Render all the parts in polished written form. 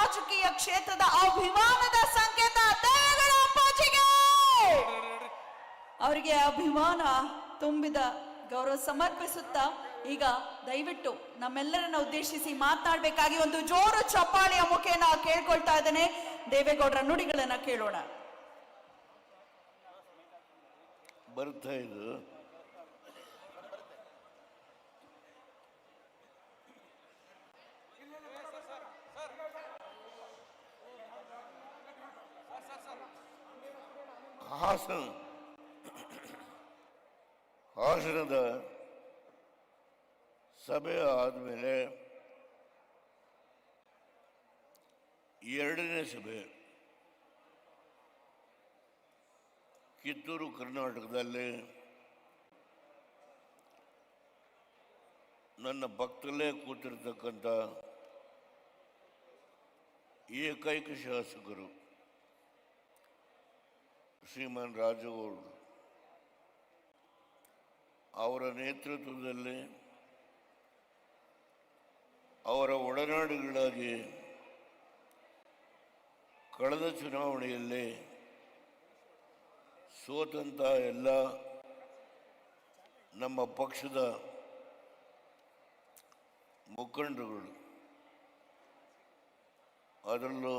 ರಾಜಕೀಯ ಕ್ಷೇತ್ರದ ಅಭಿಮಾನದ ಸಂಕೇತ. ದೇವರ ಅಪ್ಪಾಜಿಗೆ ಅವರಿಗೆ ಅಭಿಮಾನ ತುಂಬಿದ ಗೌರವ ಸಮರ್ಪಿಸುತ್ತಾ ಈಗ ದಯವಿಟ್ಟು ನಮ್ಮೆಲ್ಲರನ್ನ ಉದ್ದೇಶಿಸಿ ಮಾತನಾಡಬೇಕಾಗಿ ಒಂದು ಜೋರು ಚಪ್ಪಾಳೆಯ ಮುಖೇನ ಕೇಳ್ಕೊಳ್ತಾ ಇದ್ದೇನೆ. ದೇವೇಗೌಡರ ನುಡಿಗಳನ್ನ ಕೇಳೋಣ. ಬರ್ತಾ ಇದು ಹಾಸನದ ಸಭೆ ಆದಮೇಲೆ ಎರಡನೇ ಸಭೆ ಕಿತ್ತೂರು ಕರ್ನಾಟಕದಲ್ಲಿ ನನ್ನ ಪಕ್ಕದಲ್ಲೇ ಕೂತಿರ್ತಕ್ಕಂಥ ಏಕೈಕ ಶಾಸಕರು ಶ್ರೀಮಾನ್ ರಾಜಗೌಡರು ಅವರ ನೇತೃತ್ವದಲ್ಲಿ ಅವರ ಒಡನಾಡಿಗಳಾಗಿ ಕಳೆದ ಚುನಾವಣೆಯಲ್ಲಿ ಸೋತಂತ ಎಲ್ಲ ನಮ್ಮ ಪಕ್ಷದ ಮುಖಂಡರುಗಳು, ಅದರಲ್ಲೂ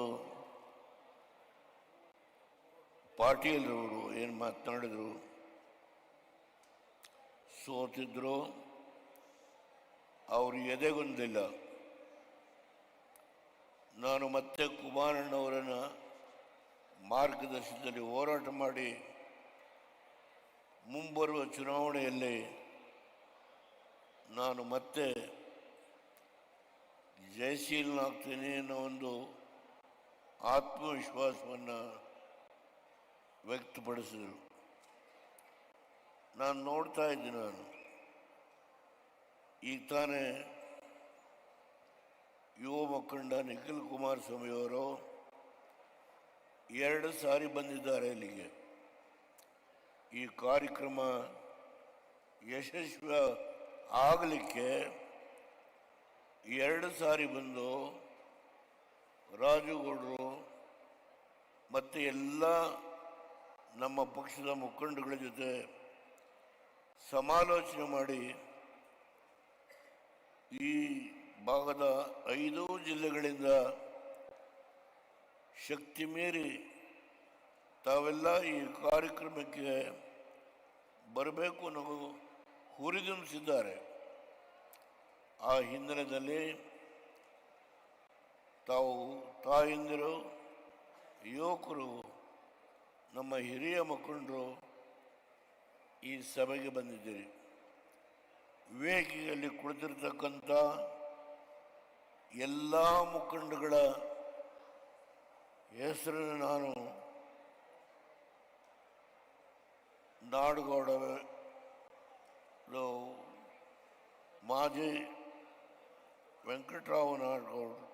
ಪಾಟೀಲ್ರವರು ಏನು ಮಾತನಾಡಿದ್ರು, ಸೋತಿದ್ರು, ಅವರು ಎದೆಗೊಂದಿಲ್ಲ. ನಾನು ಮತ್ತೆ ಕುಮಾರಣ್ಣವರನ್ನ ಮಾರ್ಗದರ್ಶನದಲ್ಲಿ ಹೋರಾಟ ಮಾಡಿ ಮುಂಬರುವ ಚುನಾವಣೆಯಲ್ಲಿ ನಾನು ಮತ್ತೆ ಜಯಶೀಲನಾಗ್ತೀನಿ ಅನ್ನೋ ಒಂದು ಆತ್ಮವಿಶ್ವಾಸವನ್ನು ವ್ಯಕ್ತಪಡಿಸಿದರು. ನಾನು ನೋಡ್ತಾ ಇದ್ದೀನಿ. ನಾನು ಈಗ ತಾನೇ ಯುವ ಮುಖಂಡ ನಿಖಿಲ್ ಕುಮಾರಸ್ವಾಮಿಯವರು 2 ಸಾರಿ ಬಂದಿದ್ದಾರೆ ಇಲ್ಲಿಗೆ. ಈ ಕಾರ್ಯಕ್ರಮ ಯಶಸ್ವಿ ಆಗಲಿಕ್ಕೆ 2 ಸಾರಿ ಬಂದು ರಾಜುಗೌಡರು ಮತ್ತು ಎಲ್ಲ ನಮ್ಮ ಪಕ್ಷದ ಮುಖಂಡಗಳ ಜೊತೆ ಸಮಾಲೋಚನೆ ಮಾಡಿ ಈ ಭಾಗದ 5 ಜಿಲ್ಲೆಗಳಿಂದ ಶಕ್ತಿ ಮೀರಿ ತಾವೆಲ್ಲ ಈ ಕಾರ್ಯಕ್ರಮಕ್ಕೆ ಬರಬೇಕು ಅನ್ನೋ ಹುರಿದುಂಬಿಸಿದ್ದಾರೆ. ಆ ಹಿನ್ನೆಲೆಯಲ್ಲಿ ತಾವು ತಾಯಂದಿರು, ಯುವಕರು, ನಮ್ಮ ಹಿರಿಯ ಮುಖಂಡರು ಈ ಸಭೆಗೆ ಬಂದಿದ್ದೀರಿ. ವೇದಿಕೆಯಲ್ಲಿ ಕುಳಿತಿರ್ತಕ್ಕಂಥ ಎಲ್ಲ ಮುಖಂಡಗಳ ಹೆಸರನ್ನು ನಾನು ನಾಡಗೌಡರು, ಮಾಜಿ ವೆಂಕಟರಾವ್ ನಾಡಗೌಡರು,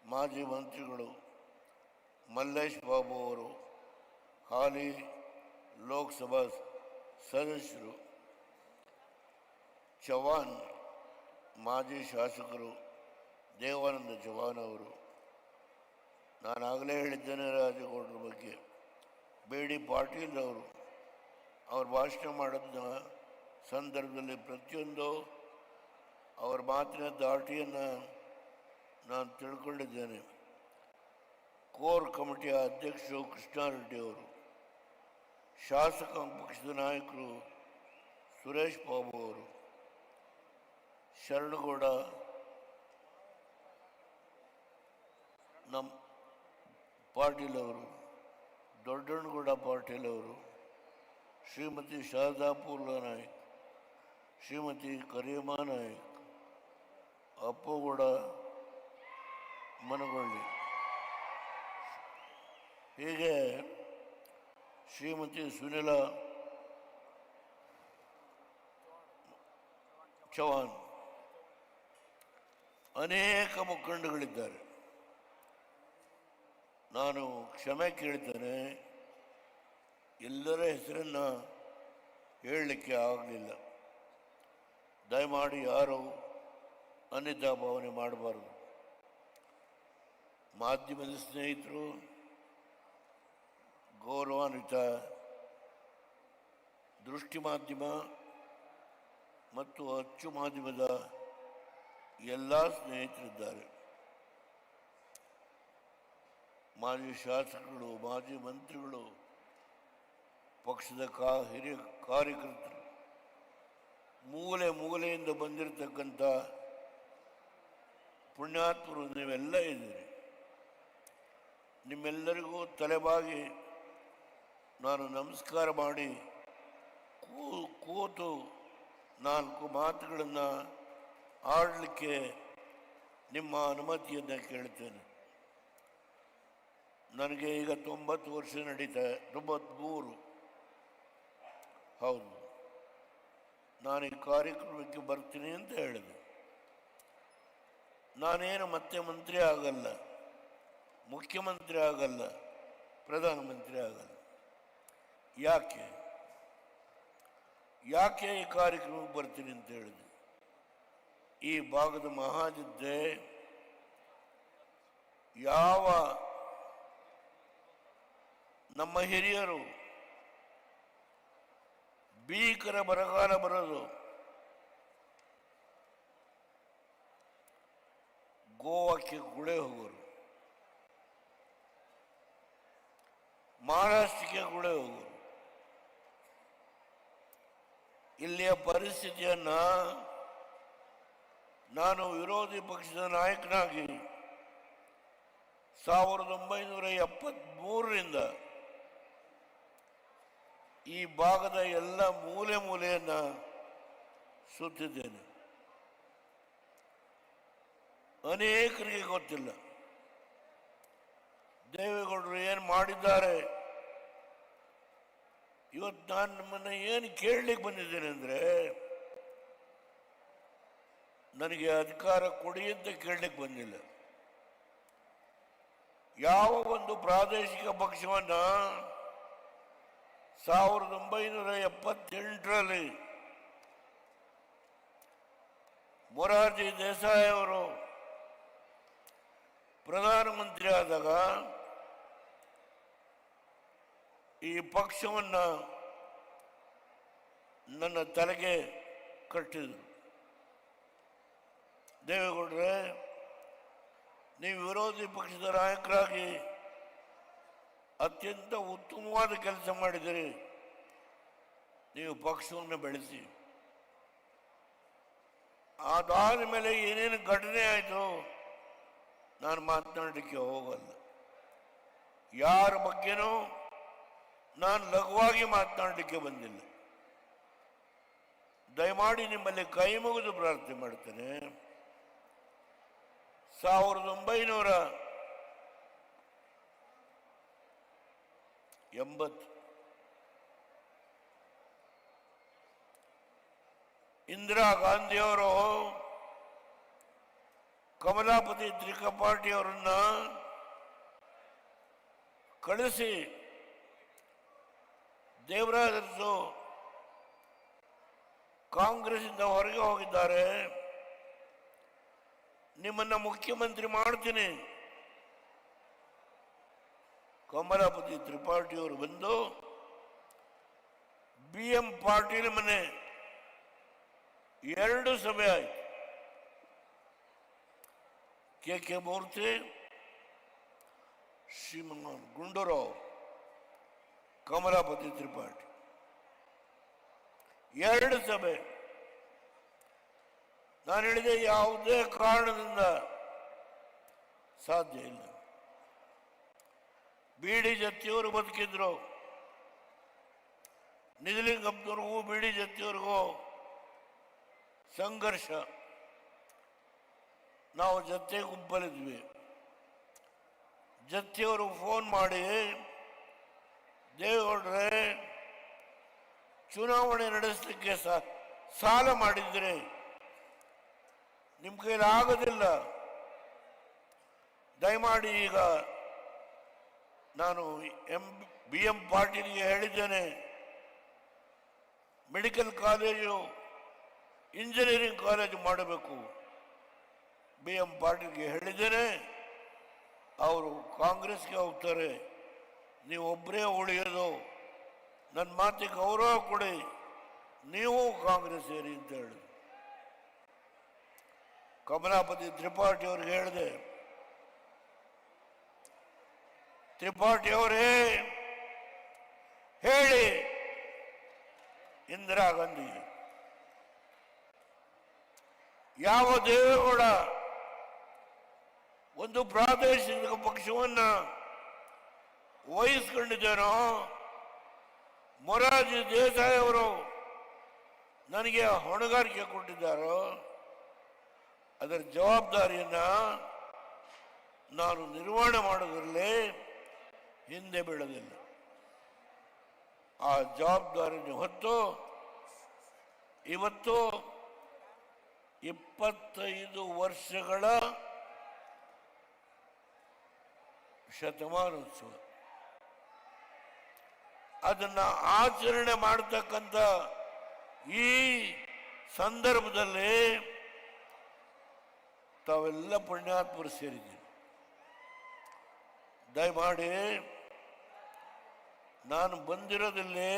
ಮಾಜಿ ಮಂತ್ರಿಗಳು, ಮಲ್ಲೇಶ್ ಬಾಬು ಅವರು, ಹಾಲಿ ಲೋಕಸಭಾ ಸದಸ್ಯರು, ಚವಾನ್ ಮಾಜಿ ಶಾಸಕರು ದೇವಾನಂದ ಚವಾನ್ ಅವರು, ನಾನಾಗಲೇ ಹೇಳಿದ್ದೇನೆ ರಾಜಗೌಡರ ಬಗ್ಗೆ, ಬೇಡಿ ಪಾಟೀಲ್ ಅವರು, ಅವ್ರ ಭಾಷಣ ಮಾಡಿದ ಸಂದರ್ಭದಲ್ಲಿ ಪ್ರತಿಯೊಂದು ಅವ್ರ ಮಾತಿನ ದಾಟಿಯನ್ನು ನಾನು ತಿಳ್ಕೊಂಡಿದ್ದೇನೆ. ಕೋರ್ ಕಮಿಟಿಯ ಅಧ್ಯಕ್ಷರು ಕೃಷ್ಣಾರೆಡ್ಡಿ ಅವರು, ಶಾಸಕ ಪಕ್ಷದ ನಾಯಕರು ಸುರೇಶ್ ಬಾಬು ಅವರು, ಶರಣಗೌಡ, ನಮ್ಮ ಪಾಟೀಲ್ ಅವರು, ದೊಡ್ಡಣ್ಣಗೌಡ ಪಾಟೀಲ್ ಅವರು, ಶ್ರೀಮತಿ ಶಾರದಾಪೂರ್ಲ ನಾಯ್ಕ್, ಶ್ರೀಮತಿ ಕರಿಯಮ್ಮ ನಾಯ್ಕ್, ಅಪ್ಪುಗೌಡ ಮನಗೊಳ್ಳಿ, ಹೀಗೆ ಶ್ರೀಮತಿ ಸುನಿಲಾ ಚವಾನ್, ಅನೇಕ ಮುಖಂಡಗಳಿದ್ದಾರೆ. ನಾನು ಕ್ಷಮೆ ಕೇಳ್ತೇನೆ, ಎಲ್ಲರ ಹೆಸರನ್ನು ಹೇಳಲಿಕ್ಕೆ ಆಗಲಿಲ್ಲ. ದಯಮಾಡಿ ಯಾರು ಅನ್ಯತಾ ಭಾವನೆ ಮಾಡಬಾರ್ದು. ಮಾಧ್ಯಮದ ಸ್ನೇಹಿತರು, ಗೌರವಾನ್ವಿತ ದೃಷ್ಟಿ ಮಾಧ್ಯಮ ಮತ್ತು ಅಚ್ಚು ಮಾಧ್ಯಮದ ಎಲ್ಲ ಸ್ನೇಹಿತರಿದ್ದಾರೆ. ಮಾಜಿ ಶಾಸಕರು, ಮಾಜಿ ಮಂತ್ರಿಗಳು, ಪಕ್ಷದ ಹಿರಿಯ ಕಾರ್ಯಕರ್ತರು, ಮೂಲೆ ಮೂಲೆಯಿಂದ ಬಂದಿರತಕ್ಕಂಥ ಪುಣ್ಯಾತ್ಮರು ನೀವೆಲ್ಲ ಇದ್ದೀರಿ. ನಿಮ್ಮೆಲ್ಲರಿಗೂ ತಲೆಬಾಗಿ ನಾನು ನಮಸ್ಕಾರ ಮಾಡಿ ಕೂತು ನಾಲ್ಕು ಮಾತುಗಳನ್ನು ಆಡಲಿಕ್ಕೆ ನಿಮ್ಮ ಅನುಮತಿಯನ್ನು ಕೇಳ್ತೇನೆ. ನನಗೆ ಈಗ 90 ವರ್ಷ ನಡೀತಾ, 93. ಹೌದು, ನಾನು ಈ ಕಾರ್ಯಕ್ರಮಕ್ಕೆ ಬರ್ತೀನಿ ಅಂತ ಹೇಳಿದೆ. ನಾನೇನು ಮತ್ತೆ ಮಂತ್ರಿ ಆಗಲ್ಲ, ಮುಖ್ಯಮಂತ್ರಿ ಆಗಲ್ಲ, ಪ್ರಧಾನಮಂತ್ರಿ ಆಗಲ್ಲ. ಯಾಕೆ ಈ ಕಾರ್ಯಕ್ರಮಕ್ಕೆ ಬರ್ತೀನಿ ಅಂತ ಹೇಳಿದೆ? ಈ ಭಾಗದ ಮಹಾಯುದ್ಧೆ ಯಾವ ನಮ್ಮ ಹಿರಿಯರು ಭೀಕರ ಬರಗಾಲ ಬರೋದು, ಗೋವಾಕ್ಕೆ ಗುಳೆ ಹೋಗೋರು, ಮಹಾರಾಷ್ಟ್ರಕ್ಕೆ ಗುಳೆ ಹೋಗೋರು. ಇಲ್ಲಿಯ ಪರಿಸ್ಥಿತಿಯನ್ನ ನಾನು ವಿರೋಧಿ ಪಕ್ಷದ ನಾಯಕನಾಗಿ 1973ರಿಂದ ಈ ಭಾಗದ ಎಲ್ಲ ಮೂಲೆ ಮೂಲೆಯನ್ನು ಸುತ್ತಿದ್ದೇನೆ. ಅನೇಕರಿಗೆ ಗೊತ್ತಿಲ್ಲ ದೇವೇಗೌಡರು ಏನು ಮಾಡಿದ್ದಾರೆ. ಇವತ್ತು ನಾನು ನಿಮ್ಮನ್ನು ಏನು ಕೇಳಲಿಕ್ಕೆ ಬಂದಿದ್ದೇನೆ ಅಂದರೆ, ನನಗೆ ಅಧಿಕಾರ ಕೊಡಿ ಅಂತ ಕೇಳಲಿಕ್ಕೆ ಬಂದಿಲ್ಲ. ಯಾವ ಒಂದು ಪ್ರಾದೇಶಿಕ ಪಕ್ಷವನ್ನ 1978ರಲ್ಲಿ ಮೊರಾರ್ಜಿ ದೇಸಾಯಿ ಅವರು ಪ್ರಧಾನಮಂತ್ರಿ ಆದಾಗ ಈ ಪಕ್ಷವನ್ನ ನನ್ನ ತಲೆಗೆ ಕಟ್ಟಿದರು. ದೇವೇಗೌಡರೇ, ನೀವು ವಿರೋಧಿ ಪಕ್ಷದ ನಾಯಕರಾಗಿ ಅತ್ಯಂತ ಉತ್ತಮವಾದ ಕೆಲಸ ಮಾಡಿದಿರಿ. ನೀವು ಪಕ್ಷವನ್ನು ಬೆಳೆಸಿ. ಅದಾದ ಮೇಲೆ ಏನೇನು ಘಟನೆ ಆಯಿತು ನಾನು ಮಾತನಾಡಲಿಕ್ಕೆ ಹೋಗಲ್ಲ. ಯಾರ ಬಗ್ಗೆನೂ ನಾನು ಲಘುವಾಗಿ ಮಾತನಾಡಲಿಕ್ಕೆ ಬಂದಿಲ್ಲ. ದಯಮಾಡಿ ನಿಮ್ಮಲ್ಲಿ ಕೈ ಮುಗಿದು ಪ್ರಾರ್ಥನೆ ಮಾಡ್ತೇನೆ. 1980 ಇಂದಿರಾ ಗಾಂಧಿಯವರು ಕಮಲಾಪತಿ ತ್ರಿಪಾಠಿ ಅವರನ್ನ ಕಳಿಸಿ ದೇವರಾಜ ಅರಸು ಕಾಂಗ್ರೆಸ್ಸಿಂದ ಹೊರಗೆ ಹೋಗಿದ್ದಾರೆ, ನಿಮ್ಮನ್ನ ಮುಖ್ಯಮಂತ್ರಿ ಮಾಡ್ತೀನಿ. ಕಮಲಾಪತಿ ತ್ರಿಪಾಠಿ ಅವರು ಬಂದು BM ಪಾಟೀಲ್ ಮನೆ 2 ಸಭೆ ಆಯಿತು. KK ಮೂರ್ತಿ, ಶ್ರೀಮನ್ ಗುಂಡೂರಾವ್, ಕಮಲಾಪತಿ ತ್ರಿಪಾಠಿ 2 ಸಭೆ. ನಾನು ಹೇಳಿದೆ, ಯಾವುದೇ ಕಾರಣದಿಂದ ಸಾಧ್ಯ ಇಲ್ಲ. BD ಜತ್ತಿಯವರು ಬದುಕಿದ್ರು, ನಿಜಲಿಂಗಪ್ಪನವ್ರಿಗೂ BD ಜತ್ತಿಯವ್ರಿಗೂ ಸಂಘರ್ಷ. ನಾವು ಜೊತೆ ಗುಂಪಲ್ಲಿದ್ವಿ. ಜತ್ತಿಯವರು ಫೋನ್ ಮಾಡಿ, ದೇವೇಗೌಡರೇ, ಚುನಾವಣೆ ನಡೆಸಲಿಕ್ಕೆ ಸಾಲ ಮಾಡಿದ್ರೆ ನಿಮ್ಮ ಕೈಲಿ ಆಗೋದಿಲ್ಲ, ದಯಮಾಡಿ ಈಗ ನಾನು BM ಪಾಟೀಲ್ಗೆ ಹೇಳಿದ್ದೇನೆ, ಮೆಡಿಕಲ್ ಕಾಲೇಜು ಇಂಜಿನಿಯರಿಂಗ್ ಕಾಲೇಜು ಮಾಡಬೇಕು. BM ಪಾಟೀಲ್ಗೆ ಹೇಳಿದ್ದೇನೆ, ಅವರು ಕಾಂಗ್ರೆಸ್ಗೆ ಹೋಗ್ತಾರೆ, ನೀವೊಬ್ಬರೇ ಉಳಿಯೋದು, ನನ್ನ ಮಾತಿಗೆ ಗೌರವ ಕೊಡಿ, ನೀವು ಕಾಂಗ್ರೆಸ್ ಸೇರಿ ಅಂತ ಹೇಳಿದ್ರು. ಕಮಲಾಪತಿ ತ್ರಿಪಾಠಿ ಅವ್ರಿಗೆ ಹೇಳಿದೆ, ತ್ರಿಪಾಠಿ ಅವರೇ ಹೇಳಿ ಇಂದಿರಾ ಗಾಂಧಿ ಯಾವ ದೇವೇಗೌಡ ಒಂದು ಪ್ರಾದೇಶಿಕ ಪಕ್ಷವನ್ನ ವಹಿಸ್ಕೊಂಡಿದ್ದೇನೋ, ಮೊರಾರ್ಜಿ ದೇಸಾಯಿ ಅವರು ನನಗೆ ಹೊಣೆಗಾರಿಕೆ ಕೊಟ್ಟಿದ್ದಾರೋ ಅದರ ಜವಾಬ್ದಾರಿಯನ್ನ ನಾನು ನಿರ್ವಹಣೆ ಮಾಡೋದ್ರಲ್ಲಿ ಹಿಂದೆ ಬೀಳೋದಿಲ್ಲ. ಆ ಜವಾಬ್ದಾರಿಯನ್ನು ಹೊತ್ತು ಇವತ್ತು 25 ವರ್ಷಗಳ ಶತಮಾನೋತ್ಸವ ಅದನ್ನ ಆಚರಣೆ ಮಾಡತಕ್ಕಂಥ ಈ ಸಂದರ್ಭದಲ್ಲಿ ತಾವೆಲ್ಲ ಪುಣ್ಯಾತ್ಮರು ಸೇರಿದ್ದೀರಿ. ದಯಮಾಡಿ ನಾನು ಬಂದಿರೋದಿಲ್ಲಿ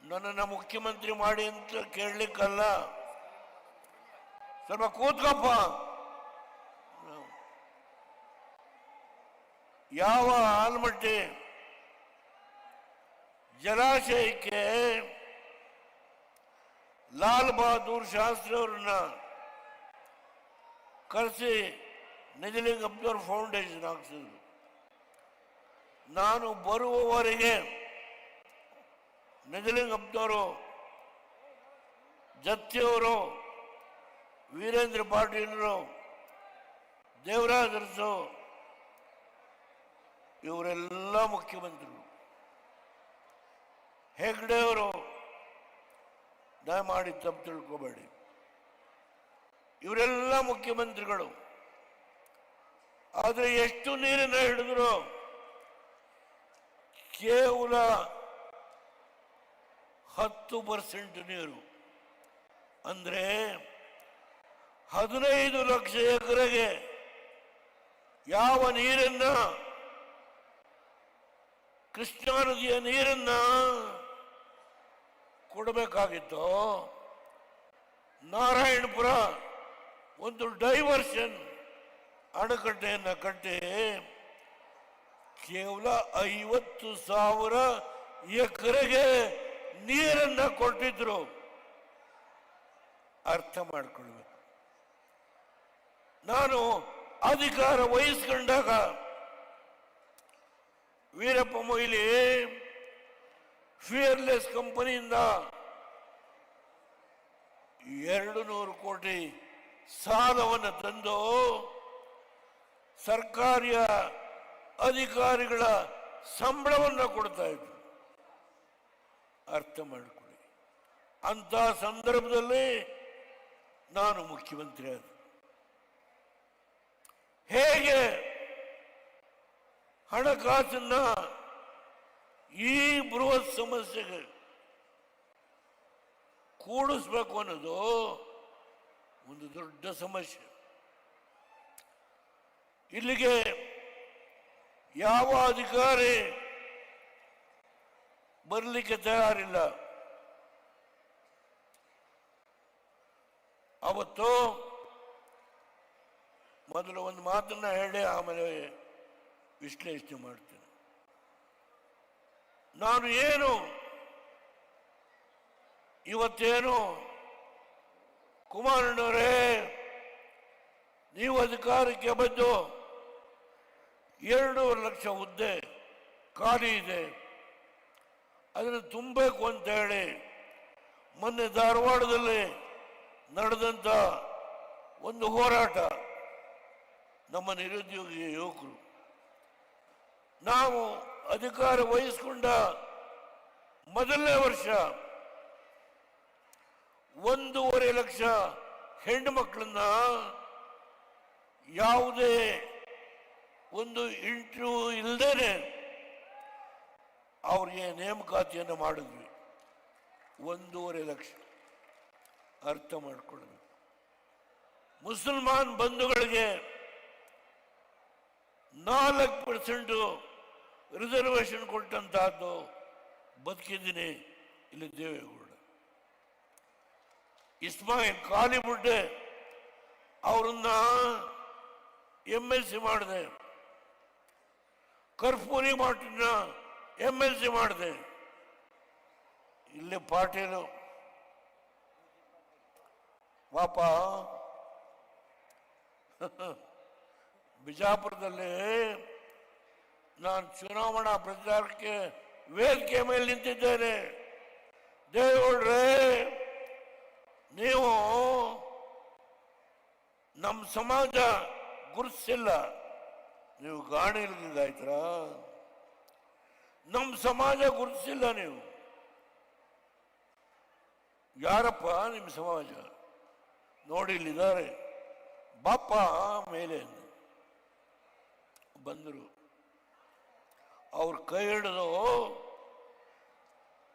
ನನ್ನನ್ನು ಮುಖ್ಯಮಂತ್ರಿ ಮಾಡಿ ಅಂತ ಕೇಳಲಿಕ್ಕಲ್ಲ, ಸ್ವಲ್ಪ ಕೂತ್ಕಪ್ಪ. ಯಾವ ಆಲ್ಮಟ್ಟಿ ಜಲಾಶಯಕ್ಕೆ ಲಾಲ್ ಬಹದ್ದೂರ್ ಶಾಸ್ತ್ರಿ ಅವರನ್ನ ಕರೆಸಿ ನಿಜಲಿಂಗಪ್ಪನವ್ರ ಫೌಂಡೇಶನ್ ಹಾಕ್ಸಿದ್ರು. ನಾನು ಬರುವವರೆಗೆ ನಿಜಲಿಂಗಪ್ಪನವರು, ಜತ್ತಿಯವರು, ವೀರೇಂದ್ರ ಪಾಟೀಲರು, ದೇವರಾಜ ಅರಸು ಇವರೆಲ್ಲ ಮುಖ್ಯಮಂತ್ರಿಗಳು. ಹೆಗ್ಡೆ ಅವರು ದಯಮಾಡಿ ತಪ್ಪು ತಿಳ್ಕೋಬೇಡಿ, ಇವರೆಲ್ಲ ಮುಖ್ಯಮಂತ್ರಿಗಳು. ಆದರೆ ಎಷ್ಟು ನೀರನ್ನ ಹಿಡಿದ್ರು ಕೇವಲ 10% ನೀರು, ಅಂದ್ರೆ 15 ಲಕ್ಷ ಎಕರೆಗೆ ಯಾವ ನೀರನ್ನ, ಕೃಷ್ಣಾ ನದಿಯ ನೀರನ್ನ ಕೊಡಬೇಕಾಗಿತ್ತು, ನಾರಾಯಣಪುರ ಒಂದು ಡೈವರ್ಷನ್ ಅಣೆಕಟ್ಟೆಯನ್ನ ಕಟ್ಟಿ ಕೇವಲ 50,000 ಎಕರೆಗೆ ನೀರನ್ನ ಕೊಟ್ಟಿದ್ರು. ಅರ್ಥ ಮಾಡಿಕೊಳ್ಬೇಕು. ನಾನು ಅಧಿಕಾರ ವಹಿಸ್ಕೊಂಡಾಗ ವೀರಪ್ಪ ಮೊಯ್ಲಿ ಫಿಯರ್ಲೆಸ್ ಕಂಪನಿಯಿಂದ 200 ಕೋಟಿ ಸಾಲವನ್ನು ತಂದು ಸರ್ಕಾರಿಯ ಅಧಿಕಾರಿಗಳ ಸಂಬಳವನ್ನು ಕೊಡ್ತಾ ಇದ್ರು. ಅರ್ಥ ಮಾಡಿಕೊಳ್ಳಿ. ಅಂತ ಸಂದರ್ಭದಲ್ಲಿ ನಾನು ಮುಖ್ಯಮಂತ್ರಿ ಆದ. ಹೇಗೆ ಹಣಕಾಸನ್ನ ಈ ಬೃಹತ್ ಸಮಸ್ಯೆಗೆ ಕೂಡಿಸ್ಬೇಕು ಅನ್ನೋದು ಒಂದು ದೊಡ್ಡ ಸಮಸ್ಯೆ. ಇಲ್ಲಿಗೆ ಯಾವ ಅಧಿಕಾರಿ ಬರಲಿಕ್ಕೆ ತಯಾರಿಲ್ಲ. ಅವತ್ತು ಮೊದಲು ಒಂದು ಮಾತನ್ನ ಹೇಳಿ ಆಮೇಲೆ ವಿಶ್ಲೇಷಣೆ ಮಾಡ್ತೇನೆ. ನಾನು ಏನು ಇವತ್ತೇನು ಕುಮಾರಣ್ಣವರೇ ನೀವು ಅಧಿಕಾರಕ್ಕೆ ಬಂದು 2.5 ಲಕ್ಷ ಹುದ್ದೆ ಖಾಲಿ ಇದೆ, ಅದನ್ನು ತುಂಬಬೇಕು ಅಂತ ಹೇಳಿ ಮೊನ್ನೆ ಧಾರವಾಡದಲ್ಲಿ ನಡೆದಂತ ಒಂದು ಹೋರಾಟ, ನಮ್ಮ ನಿರುದ್ಯೋಗಿ ಯುವಕರು, ನಾವು ಅಧಿಕಾರ ವಹಿಸಿಕೊಂಡ ಮೊದಲನೇ ವರ್ಷ 1.5 ಲಕ್ಷ ಹೆಣ್ಣು ಮಕ್ಕಳನ್ನ ಯಾವುದೇ ಒಂದು ಇಂಟರ್ವ್ಯೂ ಇಲ್ಲದೇನೆ ಅವ್ರಿಗೆ ನೇಮಕಾತಿಯನ್ನು ಮಾಡಿದ್ವಿ. 1.5 ಲಕ್ಷ. ಅರ್ಥ ಮಾಡಿಕೊಳ್ಳಬೇಕು. ಮುಸಲ್ಮಾನ್ ಬಂಧುಗಳಿಗೆ 4% ರಿಸರ್ವೇಶನ್ ಕೊಟ್ಟಂತಹದ್ದು ಬದುಕಿದ್ದೀನಿ ಇಲ್ಲಿ ದೇವೇಗೌಡ. ಇಸ್ಮಾಯಿಲ್ ಕಾಲಿಬುಡ್ಡೆ ಅವರನ್ನ MLC ಮಾಡಿದೆ, ಕರ್ಪೂರಿ ಮಾಟಿನ MLC ಮಾಡಿದೆ. ಇಲ್ಲಿ ಪಾಟೀಲು ಪಾಪ ಬಿಜಾಪುರದಲ್ಲಿ ನಾನು ಚುನಾವಣಾ ಪ್ರಚಾರಕ್ಕೆ ವೇದಿಕೆ ಮೇಲೆ ನಿಂತಿದ್ದೇನೆ. ದೇವೇಗೌಡ್ರೆ, ನೀವು ನಮ್ಮ ಸಮಾಜ ಗುರುತಿಸಿಲ್ಲ, ನೀವು ಗಾಣಿಗಾಯ್ತರ, ನಮ್ಮ ಸಮಾಜ ಗುರುತಿಸಿಲ್ಲ. ನೀವು ಯಾರಪ್ಪ ನಿಮ್ಮ ಸಮಾಜ? ನೋಡಿ ಇಲ್ಲಿದ್ದಾರೆ, ಬಾಪ ಮೇಲೆ ಬಂದರು. ಅವ್ರ ಕೈ ಹಿಡಿದು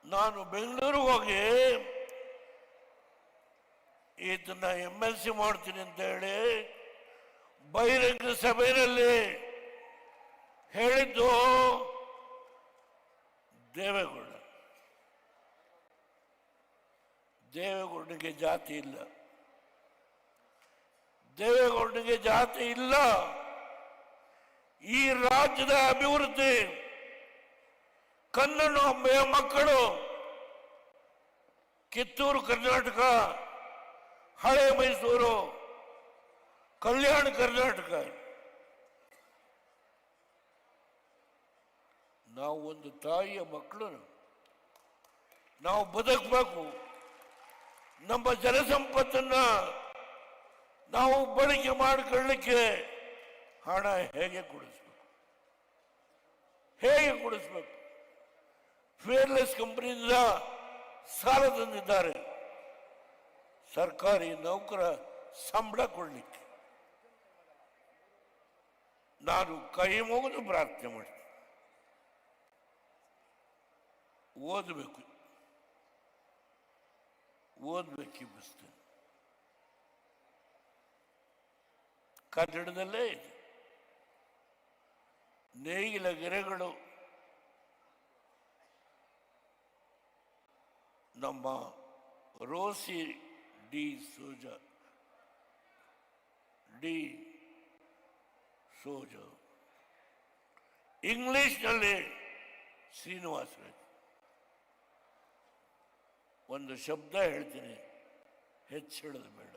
ನಾನು ಬೆಂಗಳೂರಿಗೆ ಹೋಗಿ ಇದನ್ನ MLC ಮಾಡ್ತೀನಿ ಅಂತ ಹೇಳಿ ಬಹಿರಂಗ ಸಭೆಯಲ್ಲಿ ಹೇಳಿದ್ದು ದೇವೇಗೌಡ. ದೇವೇಗೌಡನಿಗೆ ಜಾತಿ ಇಲ್ಲ, ದೇವೇಗೌಡನಿಗೆ ಜಾತಿ ಇಲ್ಲ. ಈ ರಾಜ್ಯದ ಅಭಿವೃದ್ಧಿ, ಕನ್ನಡ ಮಕ್ಕಳು ಕಿತ್ತೂರು ಕರ್ನಾಟಕ, ಹಳೆ ಮೈಸೂರು, ಕಲ್ಯಾಣ ಕರ್ನಾಟಕ, ನಾವು ಒಂದು ತಾಯಿಯ ಮಕ್ಕಳು, ನಾವು ಬದುಕಬೇಕು. ನಮ್ಮ ಜಲಸಂಪತ್ತನ್ನ ನಾವು ಬಳಕೆ ಮಾಡಿಕೊಳ್ಳಲಿಕ್ಕೆ ಹಣ ಹೇಗೆ ಕೊಡಿಸ್ಬೇಕು, ಹೇಗೆ ಕೊಡಿಸ್ಬೇಕು? ಫೇರ್ಲೆಸ್ ಕಂಪನಿಯಿಂದ ಸಾಲ ತಂದಿದ್ದಾರೆ ಸರ್ಕಾರಿ ನೌಕರ ಸಂಬಳ ಕೊಡಲಿಕ್ಕೆ. ನಾನು ಕೈ ಮುಗಿದು ಪ್ರಾರ್ಥನೆ ಮಾಡ್ತೀನಿ, ಓದಬೇಕಿಸ್ತೇನೆ. ಕನ್ನಡದಲ್ಲೇ ಇದೆ. ನೇಗಿಲ ಗೆರೆಗಳು ನಮ್ಮ ರೋಸಿ ಡಿ ಸೋಜ, ಇಂಗ್ಲಿಷ್ನಲ್ಲಿ ಶ್ರೀನಿವಾಸ ರಾಜ್. ಒಂದು ಶಬ್ದ ಹೇಳ್ತೀನಿ, ಹೆಚ್ಚಿಡೋದು ಬೇಡ.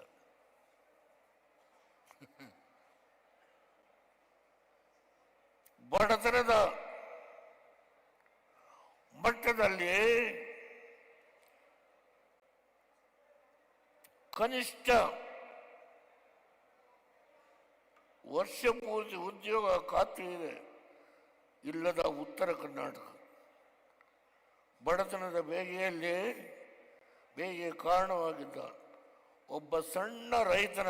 ಬಡತನದ ಮಟ್ಟದಲ್ಲಿ ಕನಿಷ್ಠ ವರ್ಷ ಪೂರ್ತಿ ಉದ್ಯೋಗ ಖಾತ್ರಿ ಇಲ್ಲದ ಉತ್ತರ ಕರ್ನಾಟಕ ಬಡತನದ ಬೇಗೆಗೆ ಕಾರಣವಾಗಿದ್ದ ಒಬ್ಬ ಸಣ್ಣ ರೈತನ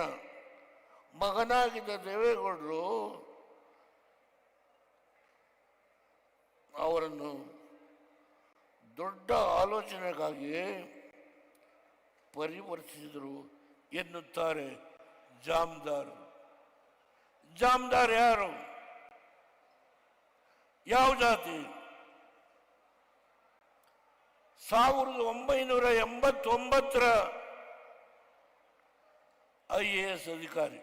ಮಗನಾಗಿದ್ದ ದೇವೇಗೌಡರು ಅವರನ್ನು ದೊಡ್ಡ ಆಲೋಚನೆಗಾಗಿ ಪರಿವರ್ತಿಸಿದರು ಎನ್ನುತ್ತಾರೆ ಜಾಮದಾರ್. ಜಾಮದಾರ್ ಯಾರು? ಯಾವ ಜಾತಿ? 1989 IAS ಅಧಿಕಾರಿ,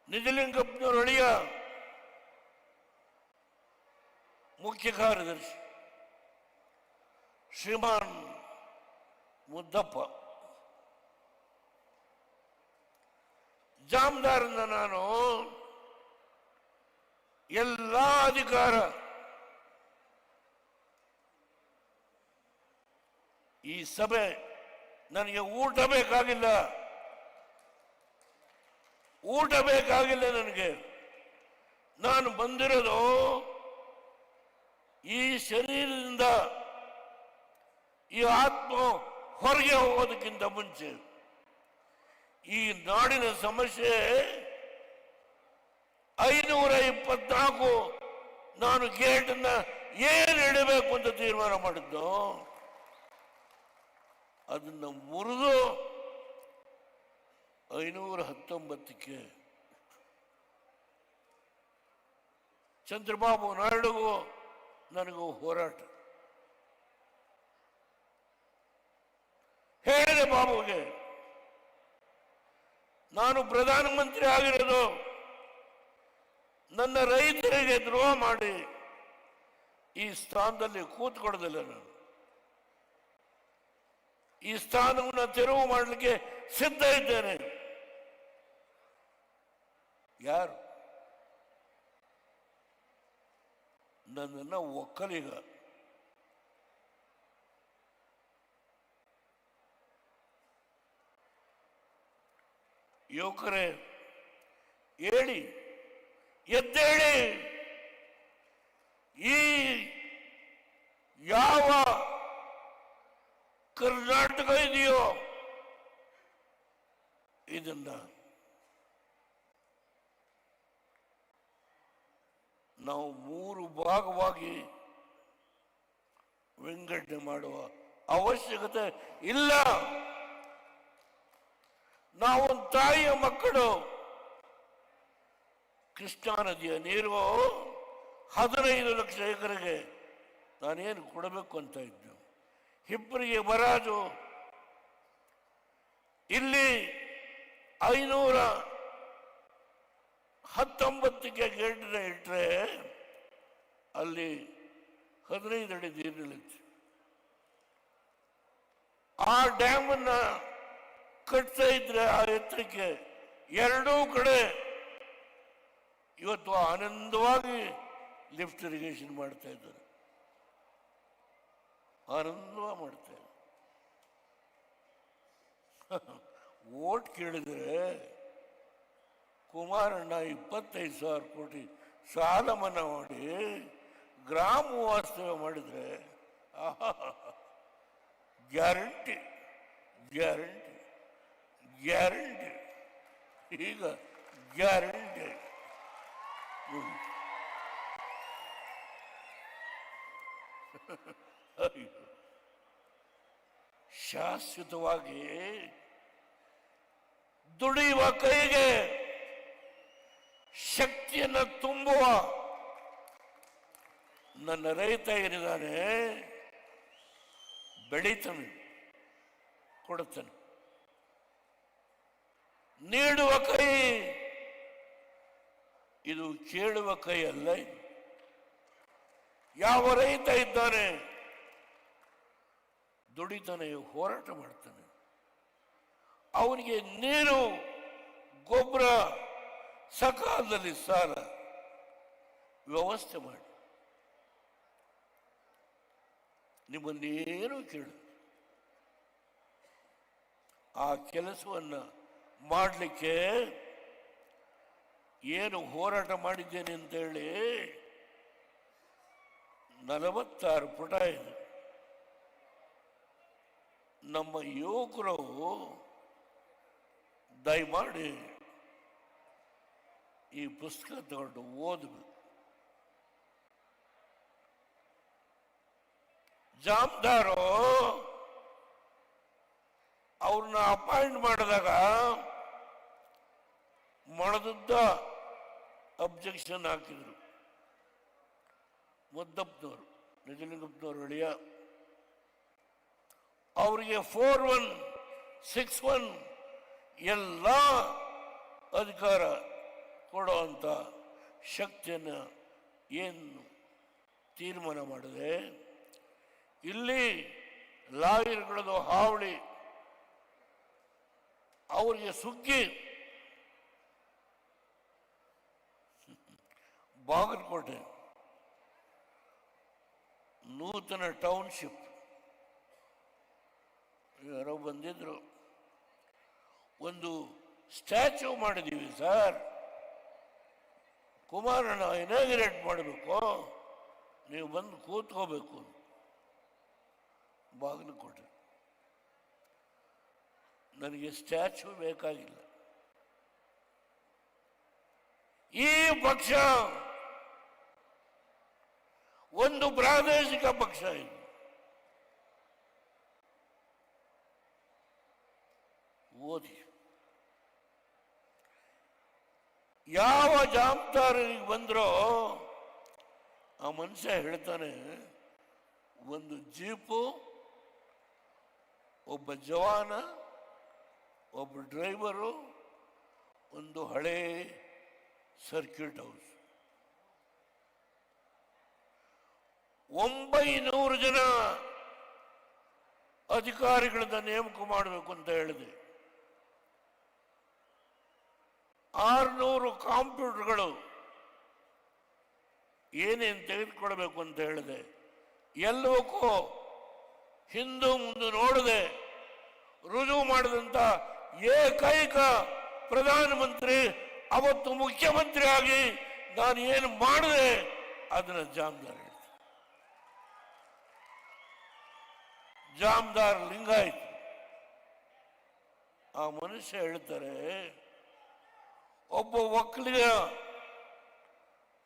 ನಿಜಲಿಂಗಪ್ಪನವರ ಅಳಿಯ ಮುಖ್ಯ ಕಾರ್ಯದರ್ಶಿ ಶ್ರೀಮಾನ್ ಮುದ್ದಪ್ಪ. ಜಾಮದಾರನ್ನ ನಾನು ಎಲ್ಲ ಅಧಿಕಾರ ಈ ಸಭೆ ನನಗೆ ಊಟ ಬೇಕಾಗಿಲ್ಲ ನನಗೆ. ನಾನು ಬಂದಿರೋದು ಈ ಶರೀರದಿಂದ ಈ ಆತ್ಮ ಹೊರಗೆ ಹೋಗೋದಕ್ಕಿಂತ ಮುಂಚೆ ಈ ನಾಡಿನ ಸಮಸ್ಯೆ 524 ನಾನು ಗೇಟನ್ನ ಏನು ಇಡಬೇಕು ಅಂತ ತೀರ್ಮಾನ ಮಾಡಿದ್ದು, ಅದನ್ನು ಮುರಿದು 519ಕ್ಕೆ ಚಂದ್ರಬಾಬು ನಾಯ್ಡುಗೂ ನನಗೂ ಹೋರಾಟ. ಹೇಳಿದೆ ಬಾಬುಗೆ, ನಾನು ಪ್ರಧಾನಮಂತ್ರಿ ಆಗಿರೋದು ನನ್ನ ರೈತರಿಗೆ ದ್ರೋಹ ಮಾಡಿ ಈ ಸ್ಥಾನದಲ್ಲಿ ಕೂತ್ಕೊಳ್ಳೋದಿಲ್ಲ. ನಾನು ಈ ಸ್ಥಾನವನ್ನು ತೆರವು ಮಾಡಲಿಕ್ಕೆ ಸಿದ್ಧ ಇದ್ದೇನೆ. ಯಾರು ನನ್ನನ್ನು ಒಕ್ಕಲಿಗ, ಯುವಕರೇ ಹೇಳಿ, ಎದ್ದೇಳಿ. ಈ ಯಾವ ಕರ್ನಾಟಕ ಇದೆಯೋ ಇದನ್ನ ನಾವು 3 ಭಾಗವಾಗಿ ವಿಂಗಡಣೆ ಮಾಡುವ ಅವಶ್ಯಕತೆ ಇಲ್ಲ. ನಾವು ತಾಯಿಯ ಮಕ್ಕಳು. ಕೃಷ್ಣಾ ನದಿಯ ನೀರು 15 ಲಕ್ಷ ಎಕರೆಗೆ ನಾನೇನು ಕೊಡಬೇಕು ಅಂತ ಇದ್ದು, ಹಿಬ್ಬರಿಗೆ ಬರಾಜು ಇಲ್ಲಿ 519ಕ್ಕೆ ಗೇಟ್ನ ಇಟ್ಟರೆ ಅಲ್ಲಿ 15 ಅಡಿ ನೀರು ನಿಲ್ಲುತ್ತೆ. ಆ ಡ್ಯಾಮ್ ಅನ್ನ ಕಟ್ತಾ ಇದ್ರೆ ಆ ಎತ್ತರಕ್ಕೆ ಎರಡೂ ಕಡೆ ಇವತ್ತು ಆನಂದವಾಗಿ ಲಿಫ್ಟ್ ಇರಿಗೇಷನ್ ಮಾಡ್ತಾ ಇದ್ದಾರೆ. ಆನಂದವಾಗಿ ಮಾಡ್ತಾ ಇದ್ದಾರೆ. ಓಟ್ ಕೇಳಿದರೆ ಕುಮಾರಣ್ಣ 25,000 ಕೋಟಿ ಸಾಲ ಮನ್ನಾ ಮಾಡಿ ಗ್ರಾಮ ವಾಸ್ತವ್ಯ ಮಾಡಿದರೆ ಗ್ಯಾರಂಟಿ ಗ್ಯಾರಂಟಿ ಗ್ಯಾರಂಟಿ, ಈಗ ಗ್ಯಾರಂಟಿ. ಶಾಶ್ವತವಾಗಿ ದುಡಿಯುವ ಕೈಗೆ ಶಕ್ತಿಯನ್ನು ತುಂಬುವ ನನ್ನ ರೈತ ಏನಿದ್ದಾನೆ, ಬೆಳೀತಾನೆ, ಕೊಡುತ್ತಾನೆ. ನೀಡುವ ಕೈ ಇದು, ಕೇಳುವ ಕೈ ಅಲ್ಲ. ಯಾವ ರೈತ ಇದ್ದಾನೆ ದುಡಿತಾನೆ, ಹೋರಾಟ ಮಾಡ್ತಾನೆ, ಅವನಿಗೆ ನೀರು, ಗೊಬ್ಬರ, ಸಕಾಲದಲ್ಲಿ ಸಾಲ ವ್ಯವಸ್ಥೆ ಮಾಡಿ ನಿಮ್ಮನ್ನೇನು ಕೇಳು. ಆ ಕೆಲಸವನ್ನು ಮಾಡಲಿಕ್ಕೆ ಏನು ಹೋರಾಟ ಮಾಡಿದ್ದೇನೆ ಅಂತೇಳಿ 46 ಪುಟ ಇದೆ. ನಮ್ಮ ಯುವಕರು ದಯಮಾಡಿ ಈ ಪುಸ್ತಕ ತಗೊಂಡು ಓದಬೇಕು. ಜಾಮದಾರು ಅವ್ರನ್ನ ಅಪಾಯಿಂಟ್ ಮಾಡಿದಾಗ ಮೊಳದುದ್ದ ಅಬ್ಜೆಕ್ಷನ್ ಹಾಕಿದ್ರು. ಮುದ್ದಪ್ಪನವರು, ನಿಜಲಿಂಗಪ್ಪನವರು ಅಳಿಯ, ಅವರಿಗೆ 4161 ಎಲ್ಲ ಅಧಿಕಾರ ಕೊಡುವಂಥ ಶಕ್ತಿಯನ್ನು ಏನು ತೀರ್ಮಾನ ಮಾಡಿದೆ. ಇಲ್ಲಿ ಲಾಯರ್ಗಳದು ಹಾವಳಿ, ಅವರಿಗೆ ಸುಗ್ಗಿ. ಬಾಗಲಕೋಟೆ ನೂತನ ಟೌನ್ಶಿಪ್ ಯಾರೋ ಬಂದಿದ್ರು, ಒಂದು ಸ್ಟ್ಯಾಚ್ಯೂ ಮಾಡಿದ್ದೀವಿ ಸರ್, ಕುಮಾರಣ್ಣ ಇನಾಗ್ರೇಟ್ ಮಾಡಬೇಕು, ನೀವು ಬಂದು ಕೂತ್ಕೋಬೇಕು. ಬಾಗಲಕೋಟೆ ನನಗೆ ಸ್ಟ್ಯಾಚ್ಯೂ ಬೇಕಾಗಿಲ್ಲ. ಈ ಪಕ್ಷ ಒಂದು ಪ್ರಾದೇಶಿಕ ಪಕ್ಷ ಇದು. ಓದಿ, ಯಾವ ಜವಾಬ್ದಾರಿಗೆ ಬಂದ್ರೋ ಆ ಮನುಷ್ಯ ಹೇಳ್ತಾನೆ, ಒಂದು ಜೀಪು, ಒಬ್ಬ ಜವಾನ, ಒಬ್ಬ ಡ್ರೈವರು, ಒಂದು ಹಳೆ ಸರ್ಕ್ಯೂಟ್ ಹೌಸ್, 900 ಜನ ಅಧಿಕಾರಿಗಳನ್ನ ನೇಮಕ ಮಾಡಬೇಕು ಅಂತ ಹೇಳಿದೆ. 600 ಕಂಪ್ಯೂಟರ್ಗಳು ಏನೇನು ತೆಗೆದುಕೊಳ್ಬೇಕು ಅಂತ ಹೇಳಿದೆ. ಎಲ್ಲವಕ್ಕೂ ಹಿಂದೂ ಮುಂದೆ ನೋಡದೆ ರುಜುವು ಮಾಡಿದಂತ ಏಕೈಕ ಪ್ರಧಾನಮಂತ್ರಿ, ಅವತ್ತು ಮುಖ್ಯಮಂತ್ರಿ ಆಗಿ ನಾನು ಏನು ಮಾಡಿದೆ ಅದನ್ನ ಜಾಮದಾರ್ ಲಿಂಗಾಯತ್. ಆ ಮನುಷ್ಯ ಹೇಳ್ತಾರೆ, ಒಬ್ಬ ಒಕ್ಕಲಿಗ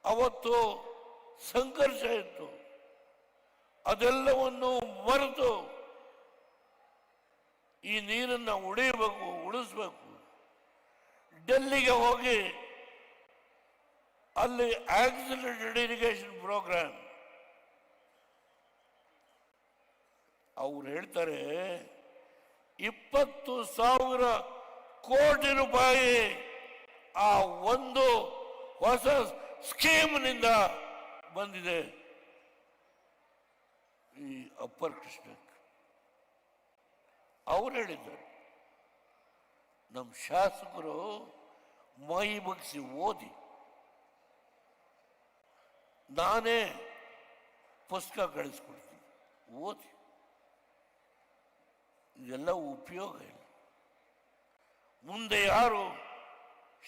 ಅವತ್ತು ಸಂಘರ್ಷ ಇತ್ತು, ಅದೆಲ್ಲವನ್ನು ಮರೆತು ಈ ನೀರನ್ನು ಉಳಿಸಬೇಕು. ಡೆಲ್ಲಿಗೆ ಹೋಗಿ ಅಲ್ಲಿ ಆಕ್ಸಿಲರೇಟೆಡ್ ಇರಿಗೇಷನ್ ಪ್ರೋಗ್ರಾಮ್, ಅವ್ರು ಹೇಳ್ತಾರೆ 20,000 ಕೋಟಿ ರೂಪಾಯಿ ಆ ಒಂದು ಹೊಸ ಸ್ಕೀಮ್ನಿಂದ ಬಂದಿದೆ ಈ ಅಪ್ಪರ್ ಕೃಷ್ಣಕ್ಕೆ. ಅವ್ರು ಹೇಳಿದ್ದಾರೆ, ನಮ್ಮ ಶಾಸಕರು ಮೈ ಬಗ್ಸಿ ಓದಿ, ನಾನೇ ಪುಸ್ತಕ ಕಳಿಸ್ಕೊಡ್ತೀನಿ, ಓದಿ, ಇದೆಲ್ಲ ಉಪಯೋಗ ಇಲ್ಲ. ಮುಂದೆ ಯಾರು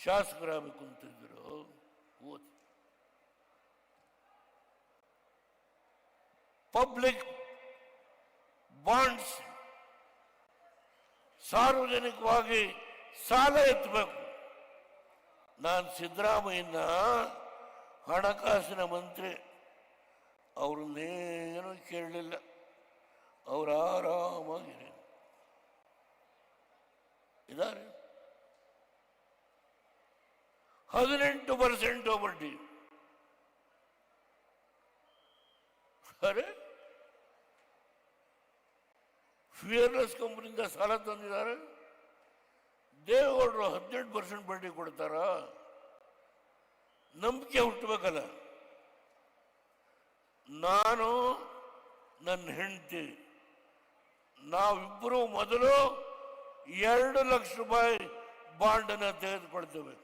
ಶಾಸಕರಾಗಬೇಕು ಅಂತಿದ್ರು ಓದಿ. ಪಬ್ಲಿಕ್ ಬಾಂಡ್ಸ್, ಸಾರ್ವಜನಿಕವಾಗಿ ಸಾಲ ಎತ್ತಬೇಕು. ನಾನು ಸಿದ್ದರಾಮಯ್ಯನ ಹಣಕಾಸಿನ ಮಂತ್ರಿ, ಅವ್ರನ್ನೇನು ಕೇಳಲಿಲ್ಲ, ಅವರು ಆರಾಮಾಗಿರಿ ಇದ್ದಾರೆ. 18% ಬಡ್ಡಿ. ಅರೆ, ಫಿಯರ್ಲೆಸ್ ಕಂಪನಿಯಿಂದ ಸಾಲ ತಂದಿದ್ದಾರೆ, ದೇವೇಗೌಡರು 18% ಬಡ್ಡಿ ಕೊಡ್ತಾರ? ನಂಬಿಕೆ ಹುಟ್ಟಬೇಕಲ್ಲ. ನಾನು ನನ್ನ ಹೆಂಡತಿ ನಾವಿಬ್ಬರು ಮೊದಲು 2 ಲಕ್ಷ ರೂಪಾಯಿ ಬಾಂಡನ್ನು ತೆಗೆದುಕೊಳ್ತೇವೆ.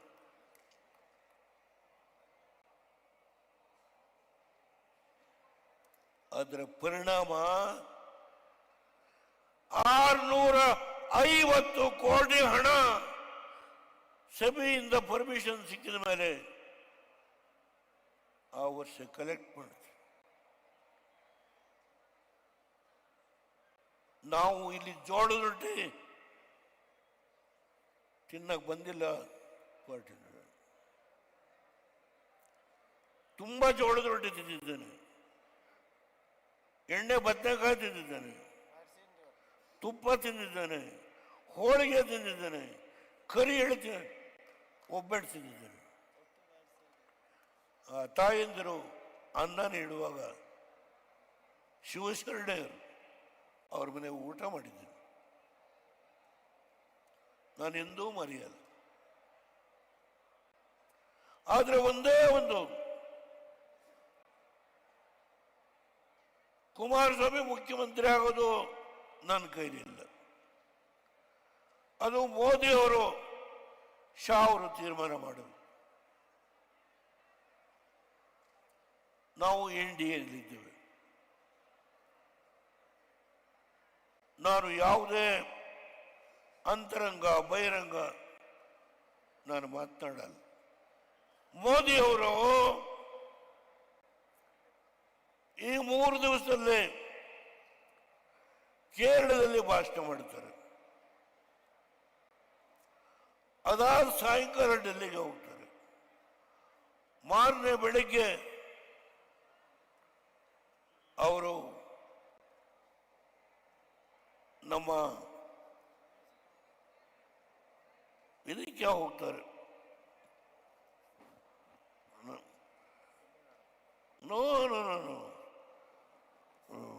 ಅದರ ಪರಿಣಾಮ 650 ಕೋಟಿ ಹಣ ಸಭೆಯಿಂದ ಪರ್ಮಿಷನ್ ಸಿಕ್ಕಿದ ಮೇಲೆ ಆ ವರ್ಷ ಕಲೆಕ್ಟ್ ಮಾಡ್ತೀವಿ. ನಾವು ಇಲ್ಲಿ ಜೋಳದ ರೊಟ್ಟಿ ತಿನ್ನಕ್ಕೆ ಬಂದಿಲ್ಲ, ಪಾರ್ಟಿ ತುಂಬಾ ಜೋಳದ ರೊಟ್ಟಿ ತಿಂದಿದ್ದೇನೆ, ಎಣ್ಣೆ ಬದನೆಕಾಯಿ ತಿಂದಿದ್ದಾನೆ, ತುಪ್ಪ ತಿಂದಿದ್ದಾನೆ, ಹೋಳಿಗೆ ತಿಂದಿದ್ದಾನೆ, ಕರಿ ಎಳಿತ ಒಬ್ಬಟ್ಟು ತಿಂದಿದ್ದಾನೆ. ಆ ತಾಯಂದಿರು ಅನ್ನ ನೀಡುವಾಗ ಶಿವಶರಣೆಯರು ಅವ್ರ ಮನೆ ಊಟ ಮಾಡಿದ್ದೀನಿ, ನಾನು ಎಂದೂ ಮರೆಯಲ್ಲ. ಆದರೆ ಒಂದೇ ಒಂದು, ಕುಮಾರಸ್ವಾಮಿ ಮುಖ್ಯಮಂತ್ರಿ ಆಗೋದು ನನ್ನ ಕೈಲಿಲ್ಲ, ಅದು ಮೋದಿ ಅವರು ಶಾ ಅವರು ತೀರ್ಮಾನ ಮಾಡೋದು. ನಾವು NDAಯಲ್ಲಿದ್ದೇವೆ. ನಾನು ಯಾವುದೇ ಅಂತರಂಗ ಬಹಿರಂಗ ನಾನು ಮಾತನಾಡಲ್ಲ. ಮೋದಿ ಅವರು ಈ 3 ದಿವಸದಲ್ಲೇ ಕೇರಳದಲ್ಲಿ ಭಾಷಣ ಮಾಡ್ತಾರೆ, ಅದಾದ ಸಾಯಂಕಾಲ ಡೆಲ್ಲಿಗೆ ಹೋಗ್ತಾರೆ. ಮಾರನೇ ಬೆಳಿಗ್ಗೆ ಅವರು ನಮ್ಮ ಇದಕ್ಕೆ ಹೋಗ್ತಾರೆ, ನೋ ನೋ ನೋ ನೋ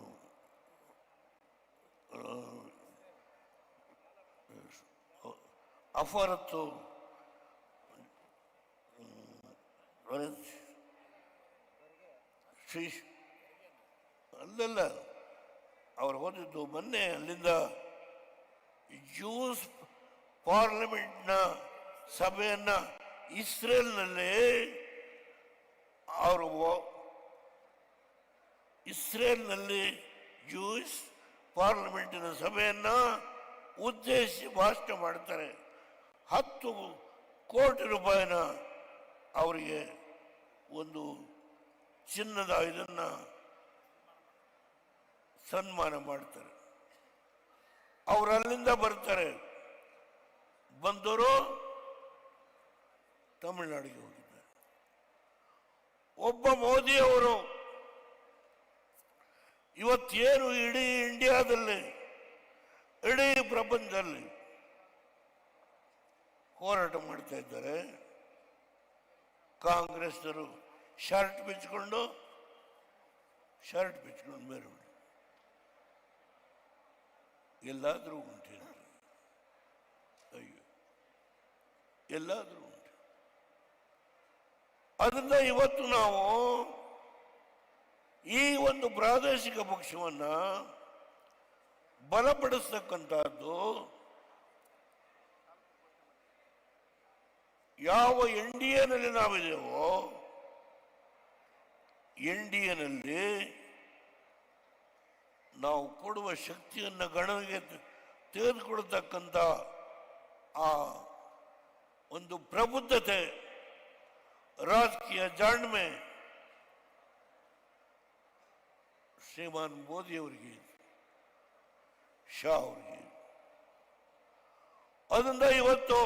ಅಫರತ್ತು ಶ್ರೀ ಅಲ್ಲೆಲ್ಲ ಅವ್ರು ಹೋದಿದ್ದು ಮೊನ್ನೆ ಅಲ್ಲಿಂದ ಜ್ಯೂಸ್ ಪಾರ್ಲಿಮೆಂಟ್ನ ಸಭೆಯನ್ನ ಇಸ್ರೇಲ್ನಲ್ಲಿ ಅವರು ಇಸ್ರೇಲ್ನಲ್ಲಿ ಜ್ಯೂಸ್ ಪಾರ್ಲಿಮೆಂಟಿನ ಸಭೆಯನ್ನ ಉದ್ದೇಶಿಸಿ ಭಾಷಣ ಮಾಡ್ತಾರೆ. 10 ಕೋಟಿ ರೂಪಾಯಿನ ಅವರಿಗೆ ಒಂದು ಚಿನ್ನದ ಇದನ್ನ ಸನ್ಮಾನ ಮಾಡ್ತಾರೆ. ಅವರು ಅಲ್ಲಿಂದ ಬರ್ತಾರೆ. ಬಂದವರು ತಮಿಳುನಾಡಿಗೆ ಹೋಗಿದ್ದಾರೆ. ಒಬ್ಬ ಮೋದಿಯವರು ಇವತ್ತೇನು ಇಡೀ ಇಂಡಿಯಾದಲ್ಲಿ ಇಡೀ ಪ್ರಪಂಚದಲ್ಲಿ ಹೋರಾಟ ಮಾಡ್ತಾ ಇದ್ದಾರೆ. ಕಾಂಗ್ರೆಸ್ನವರು ಶರ್ಟ್ ಬಿಚ್ಕೊಂಡು ಬೇರೆ ಎಲ್ಲಾದರೂ ಉಂಟೇನು? ಅಯ್ಯೋ, ಎಲ್ಲಾದರೂ ಉಂಟು. ಅದರಿಂದ ಇವತ್ತು ನಾವು ಈ ಒಂದು ಪ್ರಾದೇಶಿಕ ಪಕ್ಷವನ್ನ ಬಲಪಡಿಸ್ತಕ್ಕಂಥದ್ದು ಯಾವ NDAನಲ್ಲಿ ನಾವಿದೆವೋ, NDAನಲ್ಲಿ ನಾವು ಕೊಡುವ ಶಕ್ತಿಯನ್ನು ಗಣನೆಗೆ ತೆಗೆದುಕೊಳ್ತಕ್ಕಂಥ ಆ ಒಂದು ಪ್ರಬುದ್ಧತೆ, ರಾಜಕೀಯ ಜಾಣ್ಮೆ ಶ್ರೀಮಾನ್ ಮೋದಿಯವರಿಗೆ, ಶಾ ಅವರಿಗೆ. ಅದರಿಂದ ಇವತ್ತು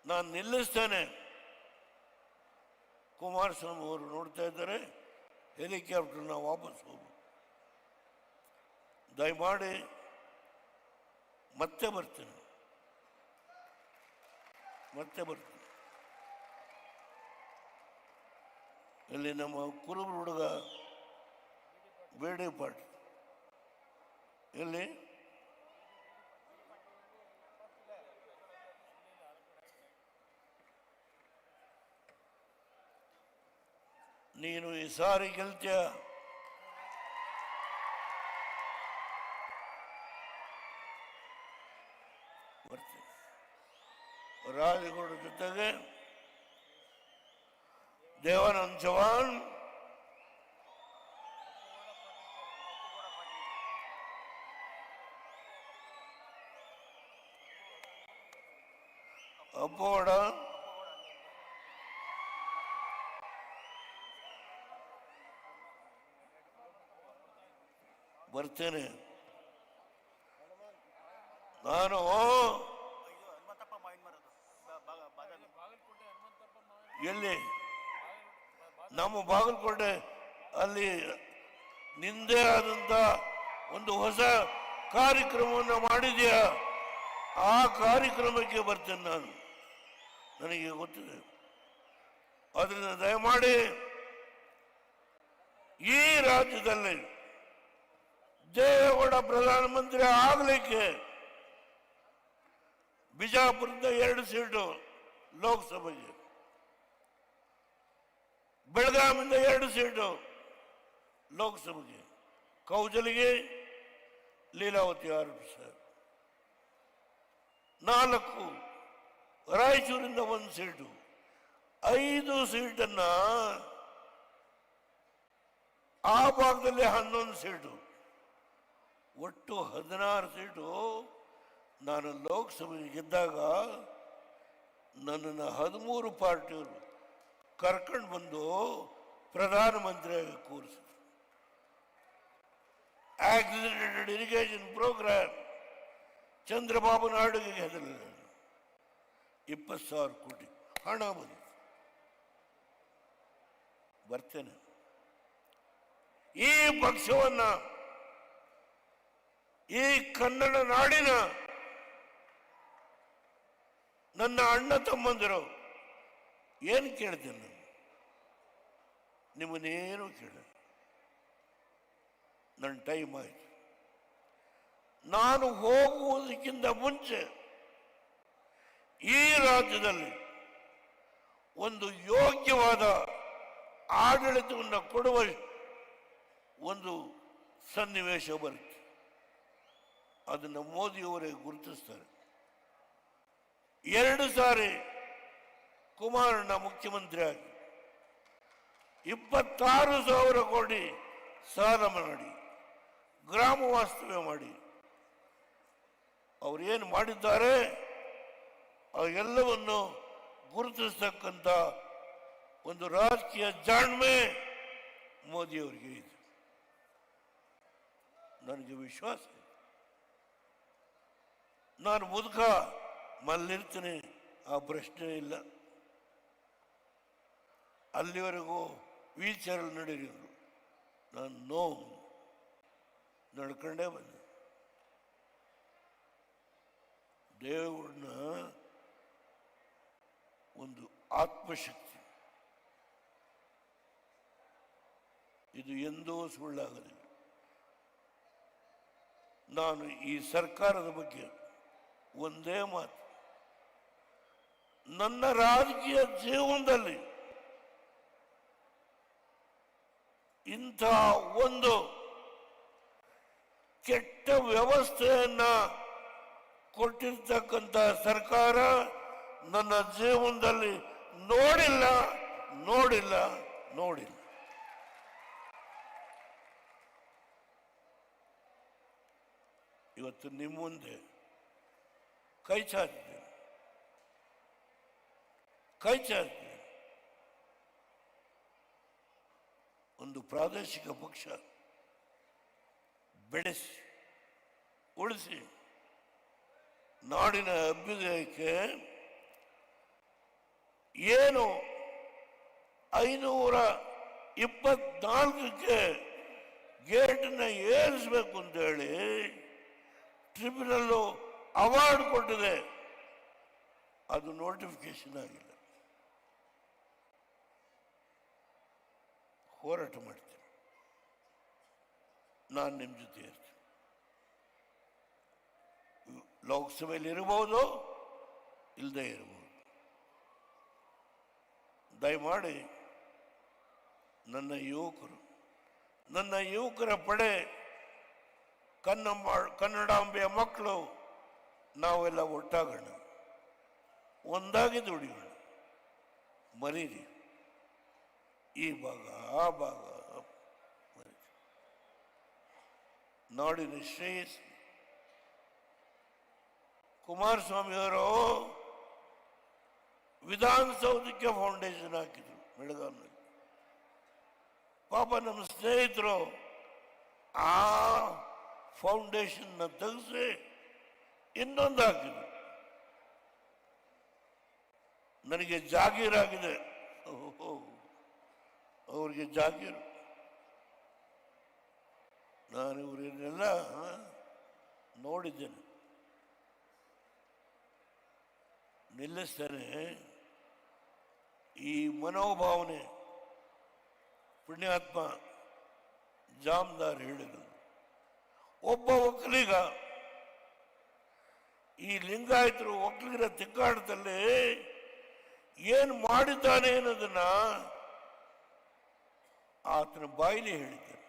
ನಾನು ನಿಲ್ಲಿಸ್ತೇನೆ. ಕುಮಾರಸ್ವಾಮಿ ಅವರು ನೋಡ್ತಾ ಇದ್ದಾರೆ, ಹೆಲಿಕಾಪ್ಟರ್ನ ವಾಪಸ್ ಹೋಗು, ದಯಮಾಡಿ ಮತ್ತೆ ಬರ್ತೇನೆ. ಇಲ್ಲಿ ನಮ್ಮ ಕುರುಬರು ಹುಡುಗ ಬೇಡಿ ಪಾಟ್ ಎಲ್ಲಿ ನೀನು ಈ ಸಾರಿ ಗೆಲ್ತೀಯ, ಬರ್ತೀನಿ. ರಾಜಗೌಡ ಜೊತೆಗೆ ದೇವಾನಂದ ಚೌಹಾಣ್, ಅಪ್ಪೋಡ, ಬರ್ತೇನೆ. ನಾನು ಎಲ್ಲಿ ನಮ್ಮ ಬಾಗಲಕೋಟೆ ಅಲ್ಲಿ ನಿಂದೇ ಆದಂತ ಒಂದು ಹೊಸ ಕಾರ್ಯಕ್ರಮವನ್ನು ಮಾಡಿದ್ಯಾ, ಆ ಕಾರ್ಯಕ್ರಮಕ್ಕೆ ಬರ್ತೇನೆ ನಾನು, ನನಗೆ ಗೊತ್ತಿದೆ. ಅದರಿಂದ ದಯಮಾಡಿ ಈ ರಾಜ್ಯದಲ್ಲಿ ದೇವೇಗೌಡ ಪ್ರಧಾನಮಂತ್ರಿ ಆಗಲಿಕ್ಕೆ ಬಿಜಾಪುರದ 2 ಸೀಟು ಲೋಕಸಭೆಗೆ, ಬೆಳಗಾವಿಯಿಂದ 2 ಸೀಟು ಲೋಕಸಭೆಗೆ, ಕೌಜಲಿಗೆ, ಲೀಲಾವತಿ ಆರೋಪಿ ಸಾಹೇಬ್ 4, ರಾಯಚೂರಿಂದ 1 ಸೀಟು, 5 ಸೀಟನ್ನ ಆ ಭಾಗದಲ್ಲಿ 11 ಸೀಟು, ಒಟ್ಟು 16 ಸೀಟು. ನಾನು ಲೋಕಸಭೆಗೆ ಗೆದ್ದಾಗ ನನ್ನನ್ನು 13 ಪಾರ್ಟಿಯವರು ಕರ್ಕೊಂಡು ಬಂದು ಪ್ರಧಾನಮಂತ್ರಿಯಾಗಿ ಕೂರಿಸಿದ್ರು. ಆಕ್ಸಿಡೆಂಟೆಡ್ ಇರಿಗೇಷನ್ ಪ್ರೋಗ್ರಾಮ್ ಚಂದ್ರಬಾಬು ನಾಯ್ಡುಗೆ ಹೆದರಲಿಲ್ಲ. 20,000 ಕೋಟಿ ಹಣ ಬಂದಿದೆ. ಬರ್ತೇನೆ. ಈ ಪಕ್ಷವನ್ನ, ಈ ಕನ್ನಡ ನಾಡಿನ ನನ್ನ ಅಣ್ಣ ತಮ್ಮಂದಿರು ಏನು ಕೇಳ್ತೇನೆ ನಾನು? ನಿಮ್ಮನ್ನೇನು ಕೇಳ, ನನ್ನ ಟೈಮ್ ಆಯಿತು. ನಾನು ಹೋಗುವುದಕ್ಕಿಂತ ಮುಂಚೆ ಈ ರಾಜ್ಯದಲ್ಲಿ ಒಂದು ಯೋಗ್ಯವಾದ ಆಡಳಿತವನ್ನು ಕೊಡುವ ಒಂದು ಸನ್ನಿವೇಶ ಬರುತ್ತೆ. ಅದನ್ನು ಮೋದಿಯವರೇ ಗುರುತಿಸ್ತಾರೆ. 2 ಸಾರಿ ಕುಮಾರಣ್ಣ ಮುಖ್ಯಮಂತ್ರಿ ಆಗಿ 26,000 ಕೋಟಿ ಸಾಲ ಮಾಡಿ, ಗ್ರಾಮ ವಾಸ್ತವ್ಯ ಮಾಡಿ ಅವರೇನು ಮಾಡಿದ್ದಾರೆ ಅವೆಲ್ಲವನ್ನು ಗುರುತಿಸ್ತಕ್ಕಂಥ ಒಂದು ರಾಜಕೀಯ ಜಾಣ್ಮೆ ಮೋದಿಯವರಿಗೆ ಇದೆ. ನನಗೆ ವಿಶ್ವಾಸ ಇದೆ. ನಾನು ಮುದುಕ ಮಲ್ಲಿರ್ತೀನಿ, ಆ ಪ್ರಶ್ನೆ ಇಲ್ಲ. ಅಲ್ಲಿವರೆಗೂ ವೀಲ್ ಚೇರಲ್ಲಿ ನಡೆಯೋರು, ನಾನು ನಡ್ಕೊಂಡೇ ಬಂದೆ. ದೇವರನ್ನ ಒಂದು ಆತ್ಮಶಕ್ತಿ, ಇದು ಎಂದೂ ಸುಳ್ಳಾಗಲಿಲ್ಲ. ನಾನು ಈ ಸರ್ಕಾರದ ಬಗ್ಗೆ ಒಂದೇ ಮಾತು, ನನ್ನ ರಾಜಕೀಯ ಜೀವನದಲ್ಲಿ ಇಂಥ ಒಂದು ಕೆಟ್ಟ ವ್ಯವಸ್ಥೆಯನ್ನ ಕೊಟ್ಟಿರ್ತಕ್ಕಂಥ ಸರ್ಕಾರ ನನ್ನ ಜೀವನದಲ್ಲಿ ನೋಡಿಲ್ಲ. ಇವತ್ತು ನಿಮ್ಮ ಮುಂದೆ ಕೈ ಚಾಚಿದ್ದೇನೆ. ಒಂದು ಪ್ರಾದೇಶಿಕ ಪಕ್ಷ ಬೆಳೆಸಿ ಉಳಿಸಿ ನಾಡಿನ ಅಭ್ಯುದಯಕ್ಕೆ ಏನು 524ಕ್ಕೆ ಗೇಟನ್ನು ಏರಿಸಬೇಕು ಅಂತೇಳಿ ಟ್ರಿಬ್ಯುನಲ್ಲು ಅವಾರ್ಡ್ ಕೊಟ್ಟಿದೆ. ಅದು ನೋಟಿಫಿಕೇಶನ್ ಆಗಿಲ್ಲ. ಹೋರಾಟ ಮಾಡ್ತೀನಿ, ನಾನು ನಿಮ್ಮ ಜೊತೆ ಇರ್ತೀನಿ. ಲೋಕಸಭೆಯಲ್ಲಿ ಇರಬಹುದು, ಇಲ್ಲದೆ ಇರಬಹುದು. ದಯಮಾಡಿ ನನ್ನ ಯುವಕರ ಪಡೆ, ಕನ್ನಡಾಂಬೆಯ ಮಕ್ಕಳು ನಾವೆಲ್ಲ ಒಟ್ಟಾಗೋಣ, ಒಂದಾಗಿ ದುಡಿಯೋಣ. ಮರೀರಿ ಈ ಭಾಗ ಆ ಭಾಗ ಮರೀರಿ. ನಾಡಿನ ಶ್ರೇಯಸ್ ಕುಮಾರಸ್ವಾಮಿಯವರು ವಿಧಾನಸೌಧಕ್ಕೆ ಫೌಂಡೇಶನ್ ಹಾಕಿದ್ರು ಬೆಳಗಾವಿನಲ್ಲಿ. ಪಾಪ ನಮ್ಮ ಸ್ನೇಹಿತರು ಆ ಫೌಂಡೇಶನ್ನ ತೆಗೆಸಿ ಇನ್ನೊಂದು ಹಾಕಿದ್ರು. ನನಗೆ ಜಾಗೀರಾಗಿದೆ, ಅವ್ರಿಗೆ ಜಾಗೀರು. ನಾನು ಇವರನ್ನೆಲ್ಲ ನೋಡಿದ್ದೇನೆ. ನಿಲ್ಲಿಸ್ತೇನೆ. ಈ ಮನೋಭಾವನೆ ಪುಣ್ಯಾತ್ಮ ಜಾಮದಾರ್ ಹೇಳಿದರು. ಒಬ್ಬ ಒಕ್ಕಲಿಗ ಈ ಲಿಂಗಾಯತರು ಒಕ್ಕಲಿಗರ ತಿಕ್ಕಾಟದಲ್ಲಿ ಏನು ಮಾಡಿದ್ದಾನೆ ಅನ್ನೋದನ್ನ ಆತನ ಬಾಯಿಲಿ ಹೇಳಿದ್ದಾನೆ.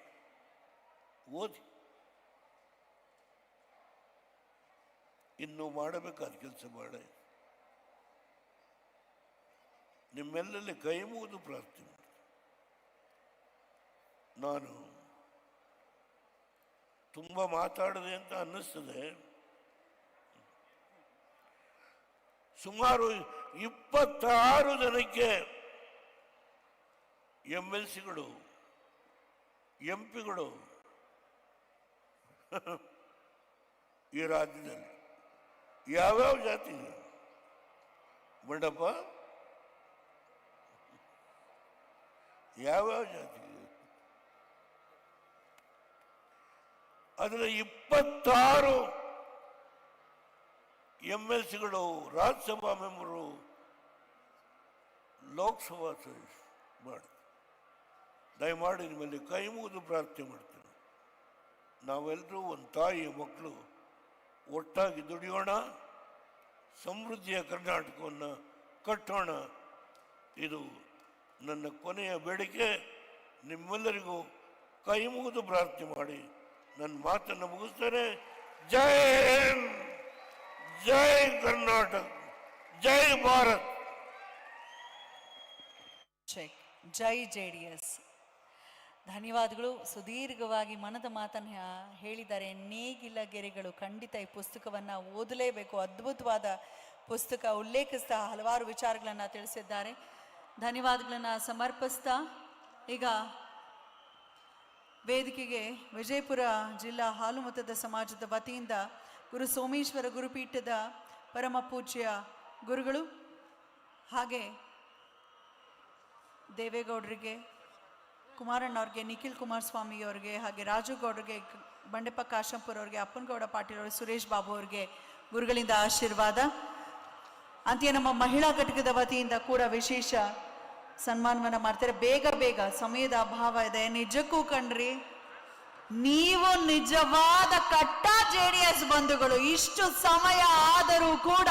ಓದಿ. ಇನ್ನೂ ಮಾಡಬೇಕಾದ ಕೆಲಸ ಮಾಡ. ನಿಮ್ಮೆಲ್ಲಲ್ಲಿ ಕೈ ಮುಗಿದು ಪ್ರಾರ್ಥನೆ ಮಾಡಿ. ನಾನು ತುಂಬ ಮಾತಾಡಿದೆ ಅಂತ ಅನ್ನಿಸ್ತದೆ. ಸುಮಾರು 26 ಜನಕ್ಕೆ MLCಗಳು MP ಗಳು ಈ ರಾಜ್ಯದಲ್ಲಿ ಯಾವ್ಯಾವ ಜಾತಿ ಮಂಡಪ, ಯಾವ್ಯಾವ ಜಾತಿ, ಅದರ 26 MLCಗಳು ರಾಜ್ಯಸಭಾ ಮೆಂಬರು ಲೋಕಸಭಾ ಮಾಡಿ. ದಯಮಾಡಿ ನಿಮ್ಮಲ್ಲಿ ಕೈ ಮುಗಿದು ಪ್ರಾರ್ಥನೆ ಮಾಡ್ತೇನೆ. ನಾವೆಲ್ಲರೂ ಒಂದು ತಾಯಿಯ ಮಕ್ಕಳು ಒಟ್ಟಾಗಿ ದುಡಿಯೋಣ, ಸಮೃದ್ಧಿಯ ಕರ್ನಾಟಕವನ್ನು ಕಟ್ಟೋಣ. ಇದು ನನ್ನ ಕೊನೆಯ ಬೇಡಿಕೆ. ನಿಮ್ಮೆಲ್ಲರಿಗೂ ಕೈ ಮುಗಿದು ಪ್ರಾರ್ಥನೆ ಮಾಡಿ ನನ್ನ ಮಾತನ್ನು ಮುಗಿಸ್ತೇನೆ. ಜೈ ಹಿಂದ್, ಜೈ ಕರ್ನಾಟಕ, ಜೈ ಭಾರತ್. ಚೆಕ್. ಜೈ JDS. ಧನ್ಯವಾದಗಳು. ಸುದೀರ್ಘವಾಗಿ ಮನದ ಮಾತನ್ನು ಹೇಳಿದ್ದಾರೆ. ನೇಗಿಲ ಗೆರೆಗಳು. ಖಂಡಿತ ಈ ಪುಸ್ತಕವನ್ನು ಓದಲೇಬೇಕು. ಅದ್ಭುತವಾದ ಪುಸ್ತಕ. ಉಲ್ಲೇಖಿಸ್ತಾ ಹಲವಾರು ವಿಚಾರಗಳನ್ನು ತಿಳಿಸಿದ್ದಾರೆ. ಧನ್ಯವಾದಗಳನ್ನು ಸಮರ್ಪಿಸ್ತಾ ಈಗ ವೇದಿಕೆಗೆ ವಿಜಯಪುರ ಜಿಲ್ಲಾ ಹಾಲುಮತದ ಸಮಾಜದ ವತಿಯಿಂದ ಗುರು ಸೋಮೇಶ್ವರ ಗುರುಪೀಠದ ಪರಮ ಪೂಜ್ಯ ಗುರುಗಳು ಹಾಗೆ ದೇವೇಗೌಡರಿಗೆ, ಕುಮಾರಣ್ಣವ್ರಿಗೆ, ನಿಖಿಲ್ ಕುಮಾರಸ್ವಾಮಿ ಅವರಿಗೆ, ಹಾಗೆ ರಾಜು ಗೌಡ್ರಿಗೆ, ಬಂಡೆಪ್ಪ ಕಾಶಂಪುರ ಅವ್ರಿಗೆ, ಅಪ್ಪನಗೌಡ ಪಾಟೀಲ್ ಅವರು, ಸುರೇಶ್ ಬಾಬು ಅವರಿಗೆ ಗುರುಗಳಿಂದ ಆಶೀರ್ವಾದ. ಅಂತೆಯೇ ನಮ್ಮ ಮಹಿಳಾ ಘಟಕದ ವತಿಯಿಂದ ಕೂಡ ವಿಶೇಷ ಸನ್ಮಾನವನ್ನ ಮಾಡ್ತಾರೆ. ಬೇಗ ಸಮಯದ ಅಭಾವ ಇದೆ. ನಿಜಕ್ಕೂ ಕಣ್ರಿ, ನೀವು ನಿಜವಾದ ಕಟ್ಟ JDS ಬಂಧುಗಳು. ಇಷ್ಟು ಸಮಯ ಆದರೂ ಕೂಡ